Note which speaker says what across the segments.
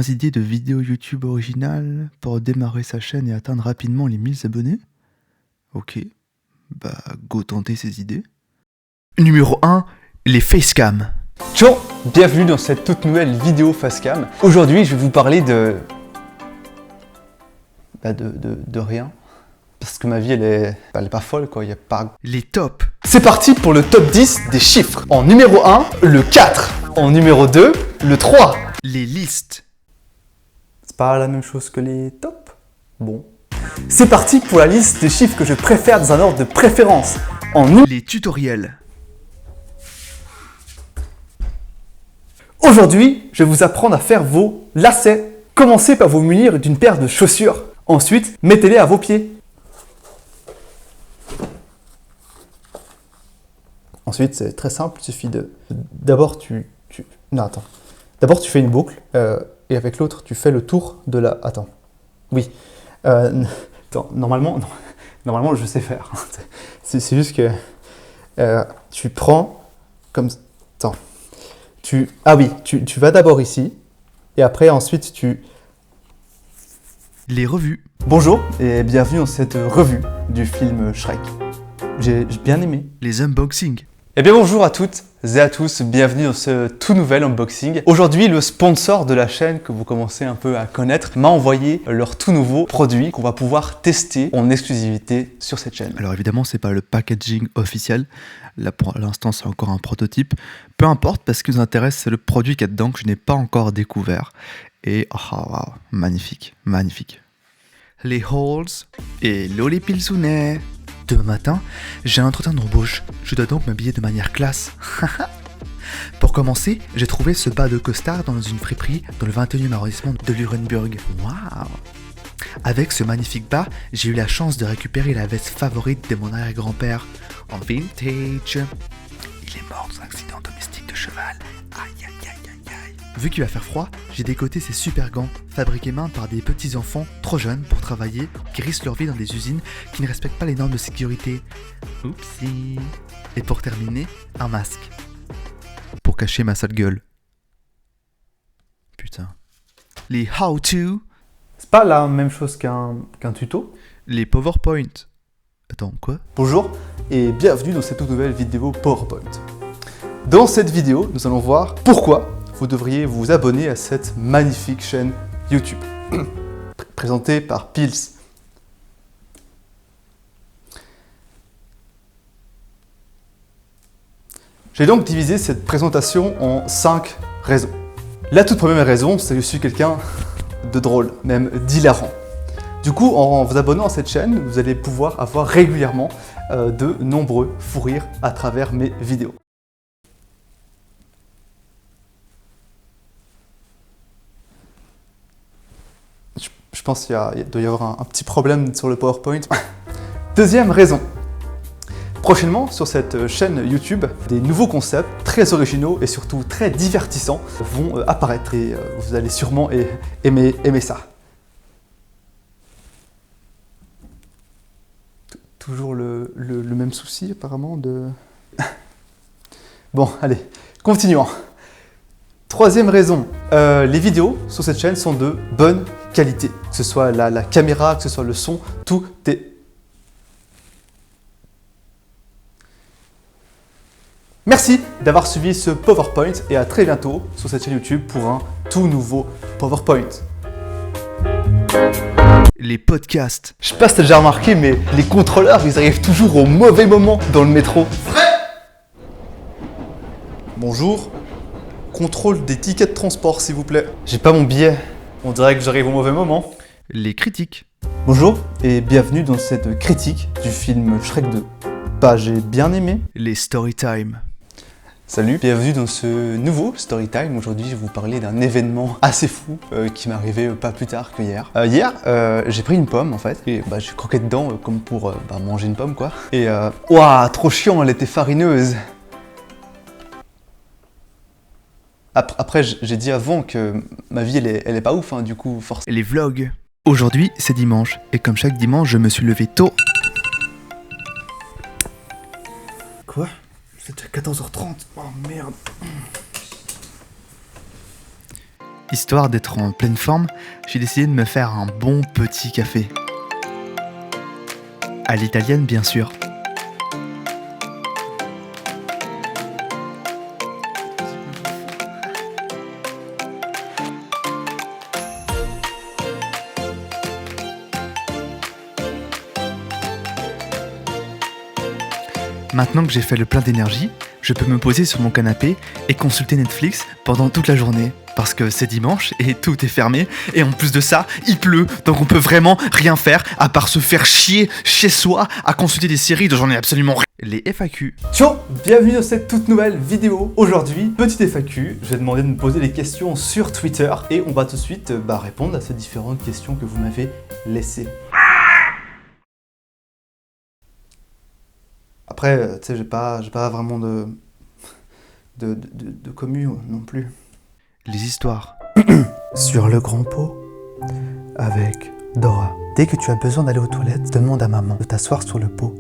Speaker 1: 20 idées de vidéos YouTube originales pour démarrer sa chaîne et atteindre rapidement les 1000 abonnés. Ok, bah go tenter ces idées. Numéro 1, les facecam.
Speaker 2: Ciao, bienvenue dans cette toute nouvelle vidéo facecam. Aujourd'hui, je vais vous parler de rien. Parce que ma vie, elle est pas folle, quoi. Y a pas...
Speaker 1: Les tops.
Speaker 2: C'est parti pour le top 10 des chiffres. En numéro 1, le 4. En numéro 2, le 3.
Speaker 1: Les listes.
Speaker 2: C'est pas la même chose que les tops? Bon. C'est parti pour la liste des chiffres que je préfère dans un ordre de préférence.
Speaker 1: Les tutoriels.
Speaker 2: Aujourd'hui, je vais vous apprendre à faire vos lacets. Commencez par vous munir d'une paire de chaussures. Ensuite, mettez-les à vos pieds. Ensuite, c'est très simple, il suffit de... D'abord, D'abord, tu fais une boucle, et avec l'autre, tu fais le tour de la... Attends. Oui. Attends, normalement, je sais faire. C'est juste que... tu prends comme... Attends. Ah oui, tu vas d'abord ici, et après, ensuite,
Speaker 1: Les revues.
Speaker 2: Bonjour, et bienvenue dans cette revue du film Shrek. J'ai bien aimé.
Speaker 1: Les unboxings.
Speaker 2: Eh bien bonjour à toutes et à tous, bienvenue dans ce tout nouvel unboxing. Aujourd'hui, le sponsor de la chaîne que vous commencez un peu à connaître m'a envoyé leur tout nouveau produit qu'on va pouvoir tester en exclusivité sur cette chaîne.
Speaker 1: Alors évidemment, c'est pas le packaging officiel. Là, pour l'instant, c'est encore un prototype. Peu importe, parce ce qui nous intéresse, c'est le produit qu'il y a dedans que je n'ai pas encore découvert. Et wow, magnifique, magnifique. Les halls et Loli Pilsounet. Demain matin, j'ai un entretien d'embauche. Je dois donc m'habiller de manière classe. Pour commencer, j'ai trouvé ce bas de costard dans une friperie dans le 21e arrondissement de Lurenburg. Waouh! Avec ce magnifique bas, j'ai eu la chance de récupérer la veste favorite de mon arrière-grand-père en vintage. Il est mort dans un accident domestique de cheval. Aïe aïe aïe aïe aïe. Vu qu'il va faire froid, j'ai décoté ces super gants, fabriqués main par des petits enfants trop jeunes pour travailler, qui risquent leur vie dans des usines qui ne respectent pas les normes de sécurité. Oupsie. Et pour terminer, un masque. Pour cacher ma sale gueule. Putain. Les how-to.
Speaker 2: C'est pas la même chose qu'un tuto.
Speaker 1: Les PowerPoint. Attends, quoi?
Speaker 2: Bonjour et bienvenue dans cette toute nouvelle vidéo PowerPoint. Dans cette vidéo, nous allons voir pourquoi vous devriez vous abonner à cette magnifique chaîne YouTube, présentée par Pils. J'ai donc divisé cette présentation en 5 raisons. La toute première raison, c'est que je suis quelqu'un de drôle, même d'hilarant. Du coup, en vous abonnant à cette chaîne, vous allez pouvoir avoir régulièrement de nombreux fous rires à travers mes vidéos. Je pense qu'il doit y avoir un petit problème sur le PowerPoint. Deuxième raison. Prochainement, sur cette chaîne YouTube, des nouveaux concepts très originaux et surtout très divertissants vont apparaître et vous allez sûrement aimer ça. Toujours le même souci apparemment de... Bon, allez, continuons. Troisième raison, les vidéos sur cette chaîne sont de bonne qualité. Que ce soit la caméra, que ce soit le son, tout est... Merci d'avoir suivi ce PowerPoint et à très bientôt sur cette chaîne YouTube pour un tout nouveau PowerPoint.
Speaker 1: Les podcasts.
Speaker 2: Je sais pas si t'as déjà remarqué, mais les contrôleurs, ils arrivent toujours au mauvais moment dans le métro. Vrai? Bonjour. Contrôle des tickets de transport, s'il vous plaît. J'ai pas mon billet. On dirait que j'arrive au mauvais moment.
Speaker 1: Les critiques.
Speaker 2: Bonjour et bienvenue dans cette critique du film Shrek 2. Bah, j'ai bien aimé.
Speaker 1: Les storytime.
Speaker 2: Salut, bienvenue dans ce nouveau Storytime. Aujourd'hui, je vais vous parler d'un événement assez fou qui m'est arrivé pas plus tard que hier. Hier, j'ai pris une pomme en fait, et j'ai croqué dedans comme pour manger une pomme quoi. Et ouah, trop chiant, elle était farineuse. Après, j'ai dit avant que ma vie, elle est pas ouf, hein, du coup, forcément.
Speaker 1: Les vlogs. Aujourd'hui, c'est dimanche, et comme chaque dimanche, je me suis levé tôt.
Speaker 2: Quoi? C'est déjà 14h30. Oh merde.
Speaker 1: Histoire d'être en pleine forme, j'ai décidé de me faire un bon petit café. À l'italienne, bien sûr. Maintenant que j'ai fait le plein d'énergie, je peux me poser sur mon canapé et consulter Netflix pendant toute la journée. Parce que c'est dimanche et tout est fermé, et en plus de ça, il pleut, donc on peut vraiment rien faire à part se faire chier chez soi à consulter des séries dont j'en ai absolument rien. Les FAQ.
Speaker 2: Ciao, bienvenue dans cette toute nouvelle vidéo. Aujourd'hui, petite FAQ, je vais demander de me poser des questions sur Twitter et on va tout de suite répondre à ces différentes questions que vous m'avez laissées. Après, tu sais, j'ai pas vraiment de commu non plus.
Speaker 1: Les histoires.
Speaker 2: Sur le grand pot, avec Dora. Dès que tu as besoin d'aller aux toilettes, demande à maman de t'asseoir sur le pot.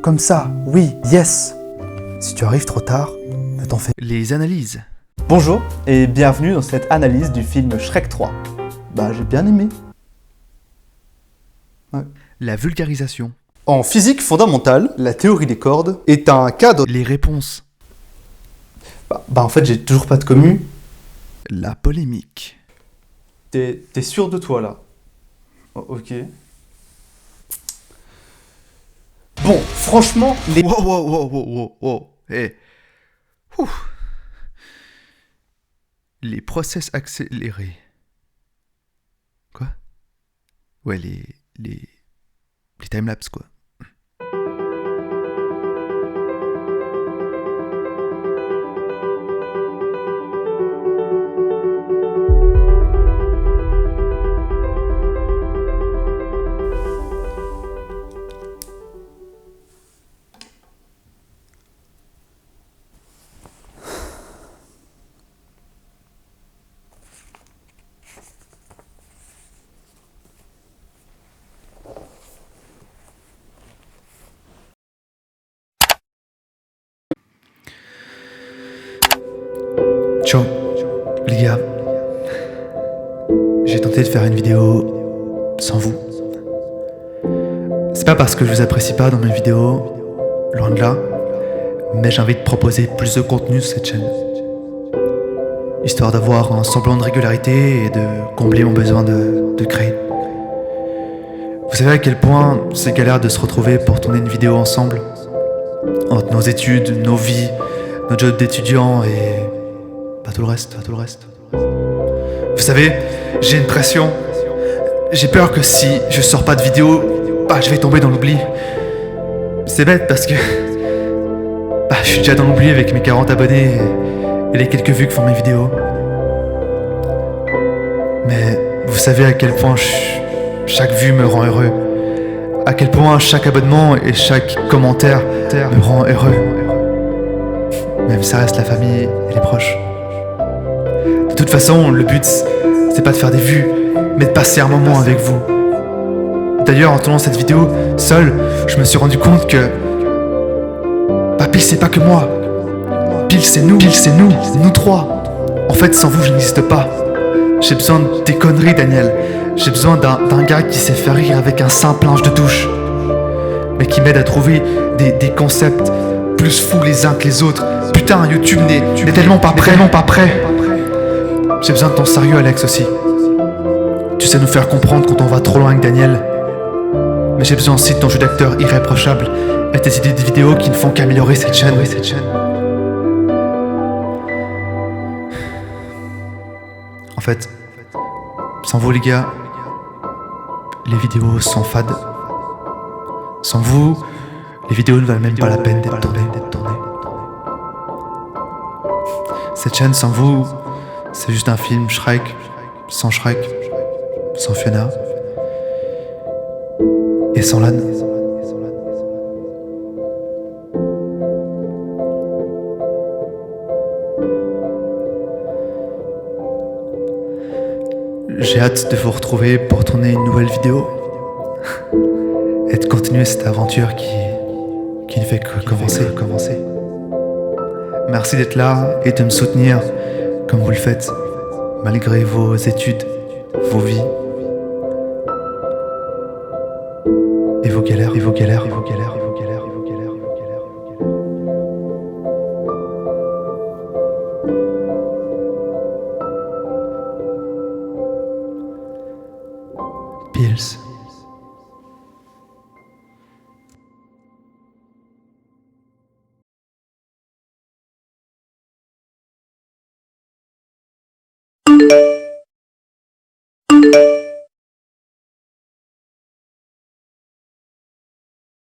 Speaker 2: Comme ça, oui, yes. Si tu arrives trop tard, ne t'en fais pas.
Speaker 1: Les analyses.
Speaker 2: Bonjour et bienvenue dans cette analyse du film Shrek 3. Bah, j'ai bien aimé. Ouais.
Speaker 1: La vulgarisation.
Speaker 2: En physique fondamentale, la théorie des cordes est un cadre...
Speaker 1: Les réponses.
Speaker 2: Bah en fait, j'ai toujours pas de commu.
Speaker 1: La polémique.
Speaker 2: T'es sûr de toi, là? Oh, ok. Bon, franchement, les...
Speaker 1: Wow. Hey. Les process accélérés. Quoi? Ouais, les timelapses, quoi. Ciao, les gars. J'ai tenté de faire une vidéo sans vous. C'est pas parce que je vous apprécie pas dans mes vidéos, loin de là, mais j'ai envie de proposer plus de contenu sur cette chaîne. Histoire d'avoir un semblant de régularité et de combler mon besoin de créer. Vous savez à quel point c'est galère de se retrouver pour tourner une vidéo ensemble, entre nos études, nos vies, nos jobs d'étudiants et... tout le reste. Vous savez, j'ai une pression. J'ai peur que si je sors pas de vidéo, je vais tomber dans l'oubli. C'est bête parce que... je suis déjà dans l'oubli avec mes 40 abonnés et les quelques vues que font mes vidéos. Mais vous savez à quel point chaque vue me rend heureux. À quel point chaque abonnement et chaque commentaire me rend heureux. Même ça reste la famille et les proches. De toute façon, le but, c'est pas de faire des vues, mais de passer un moment avec vous. D'ailleurs, en tournant cette vidéo, seul, je me suis rendu compte que... Pile, c'est pas que moi. Pile, c'est nous, nous trois. En fait, sans vous, je n'existe pas. J'ai besoin de tes conneries, Daniel. J'ai besoin d'un gars qui sait faire rire avec un simple linge de douche. Mais qui m'aide à trouver des concepts plus fous les uns que les autres. Putain, YouTube n'est tellement pas prêt. J'ai besoin de ton sérieux, Alex, aussi. Tu sais nous faire comprendre quand on va trop loin avec Daniel. Mais j'ai besoin aussi de ton jeu d'acteur irréprochable et tes idées de vidéos qui ne font qu'améliorer cette chaîne. En fait, sans vous les gars, les vidéos sont fades. Sans vous, les vidéos ne valent même pas la peine d'être tournées. Cette chaîne, sans vous, c'est juste un film Shrek, sans Fiona et sans Lan. J'ai hâte de vous retrouver pour tourner une nouvelle vidéo et de continuer cette aventure qui ne fait que commencer. Merci d'être là et de me soutenir comme vous le faites. malgré vos études, vos vies, et vos galères, et vos galères, et vos galères, et vos galères, et vos galères, et vos galères, et vos galères. Pills.